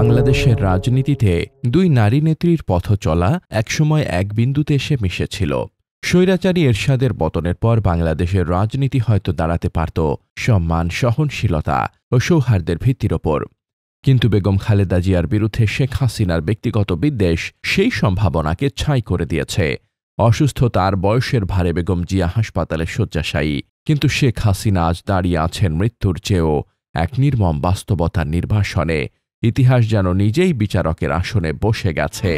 বাংলাদেশের রাজনীতিতে দুই নারী নেত্রীর পথ চলা একসময় এক বিন্দুতে এসে মিশেছিল। স্বৈরাচারী এরশাদের পতনের পর বাংলাদেশের রাজনীতি হয়তো দাঁড়াতে পারত সম্মান, সহনশীলতা ও সৌহার্দ্যের ভিত্তির ওপর। কিন্তু বেগম খালেদা জিয়ার বিরুদ্ধে শেখ হাসিনার ব্যক্তিগত বিদ্বেষ সেই সম্ভাবনাকে ছাই করে দিয়েছে। অসুস্থতার বয়সের ভারে বেগম জিয়া হাসপাতালে শয্যাশায়ী, কিন্তু শেখ হাসিনা আজ দাঁড়িয়ে আছেন মৃত্যুর চেয়েও এক নির্মম বাস্তবতার নির্বাসনে। ইতিহাস যেন নিজেই বিচারকের আসনে বসে গেছে।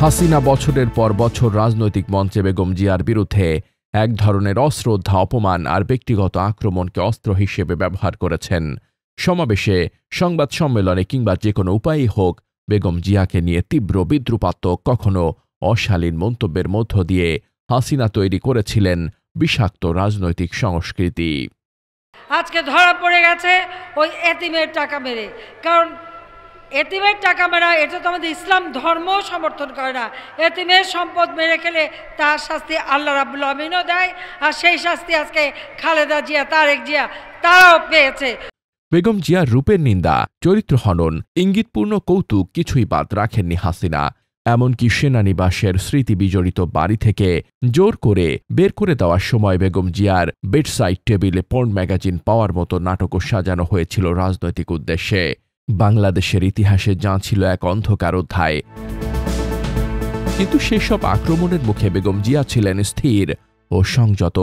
হাসিনা বছরের পর বছর রাজনৈতিক মঞ্চে বেগম জিয়ার বিরুদ্ধে এক ধরনের অশ্রদ্ধা, অপমান আর ব্যক্তিগত আক্রমণকে অস্ত্র হিসেবে ব্যবহার করেছেন। সমাবেশে, সংবাদ সম্মেলনে কিংবা যে কোনো উপায়ই হোক, বেগম জিয়াকে নিয়ে তীব্র বিদ্রুপাত্মক, কখনো অশালীন মন্তব্যের মধ্য দিয়ে হাসিনা তৈরি করেছিলেন বিষাক্ত রাজনৈতিক সংস্কৃতি। আজকে ধরা পড়ে গেছে ওই এতিমের টাকা মেরে। কারণ এতিমের টাকা মেরা এটা তো আমাদের ইসলাম ধর্ম সমর্থন করে না। এতিমের সম্পদ মেরে খেলে তার শাস্তি আল্লাহ রাব্বুল আমিনও দেয়, আর সেই শাস্তি আজকে খালেদা জিয়া, তারেক জিয়া তারাও পেয়েছে। বেগম জিয়ার রূপের নিন্দা, চরিত্র হনন, ইঙ্গিতপূর্ণ কৌতুক কিছুই বাদ রাখেননি হাসিনা। এমনকি সেনানিবাসের স্মৃতি বিজড়িত বাড়ি থেকে জোর করে বের করে দেওয়ার সময় বেগম জিয়ার বেডসাইড টেবিলে পর্ন ম্যাগাজিন পাওয়ার মতো নাটকও সাজানো হয়েছিল রাজনৈতিক উদ্দেশ্যে। বাংলাদেশের ইতিহাসে যা ছিল এক অন্ধকার অধ্যায়। কিন্তু সেসব আক্রমণের মুখে বেগম জিয়া ছিলেন স্থির ও সংযত।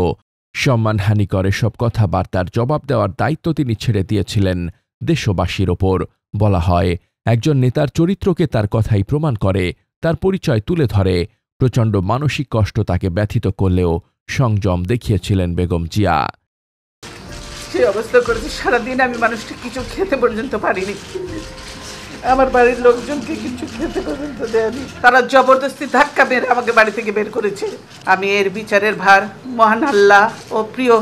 সম্মানহানিকর এসব কথাবার্তার জবাব দেওয়ার দায়িত্ব তিনি ছেড়ে দিয়েছিলেন দেশবাসীর ওপর। বলা হয়, একজন নেতার চরিত্রকে তার কথাই প্রমাণ করে, তার পরিচয় তুলে ধরে। প্রচণ্ড মানসিক কষ্ট তাকে ব্যথিত করলেও সংযম দেখিয়েছিলেন বেগম জিয়া। যে অবস্থা করেছে, সারাদিন আমি মানুষটা কিছু খেতে পর্যন্ত পারিনি, আমার বাড়ির লোকজনকে কিছু খেতে পর্যন্ত দেয়নি। তারা জবরদস্তি ধাক্কা মেরে আমাকে বাড়ি থেকে বের করেছে। আমি এর বিচারের ভার মহান আল্লাহ ও প্রিয়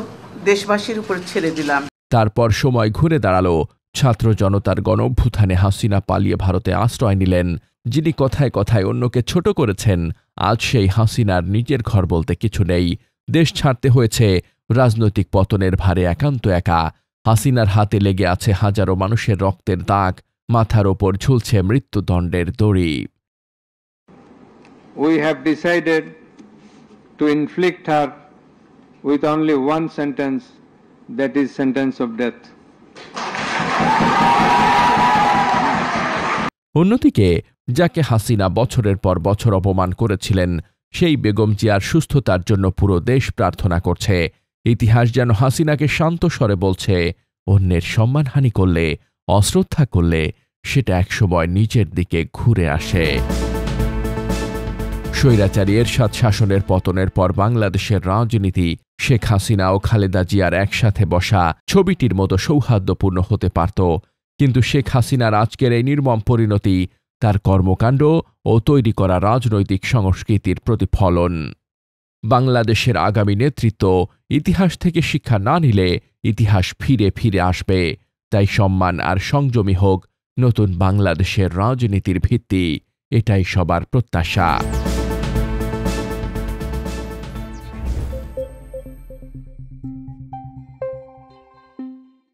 দেশবাসীর উপর ছেড়ে দিলাম। তারপর সময় ঘুরে দাঁড়ালো। ছাত্র জনতার গণঅভ্যুত্থানে হাসিনা পালিয়ে ভারতে আশ্রয় নিলেন। যিনি কথায় কথায় অন্যকে ছোট করেছেন, আজ সেই হাসিনার নিজের ঘর বলতে কিছু নেই। দেশ ছাড়তে হয়েছে রাজনৈতিক পতনের ভারে একান্ত একা। হাসিনার হাতে লেগে আছে হাজারো মানুষের রক্তের দাগ, মাথার ওপর ঝুলছে মৃত্যুদণ্ডের দড়ি। We have decided to inflict her with only one sentence, that is sentence of death. অন্যদিকে যাকে হাসিনা বছরের পর বছর অপমান করেছিলেন, সেই বেগম জিয়ার সুস্থতার জন্য পুরো দেশ প্রার্থনা করছে। ইতিহাস যেন হাসিনাকে শান্ত স্বরে বলছে, অন্যের সম্মানহানি করলে, অশ্রদ্ধা করলে সেটা একসময় নিজের দিকে ঘুরে আসে। স্বৈরাচারী এরশাদ শাসনের পতনের পর বাংলাদেশের রাজনীতি শেখ হাসিনা ও খালেদা জিয়ার একসাথে বসা ছবিটির মতো সৌহার্দ্যপূর্ণ হতে পারত। কিন্তু শেখ হাসিনার আজকের এই নির্মম পরিণতি তার কর্মকাণ্ড ও তৈরি করা রাজনৈতিক সংস্কৃতির প্রতিফলন। বাংলাদেশের আগামী নেতৃত্ব ইতিহাস থেকে শিক্ষা না নিলে ইতিহাস ফিরে ফিরে আসবে। তাই সম্মান আর সংযমী হোক নতুন বাংলাদেশের রাজনীতির ভিত্তি, এটাই সবার প্রত্যাশা।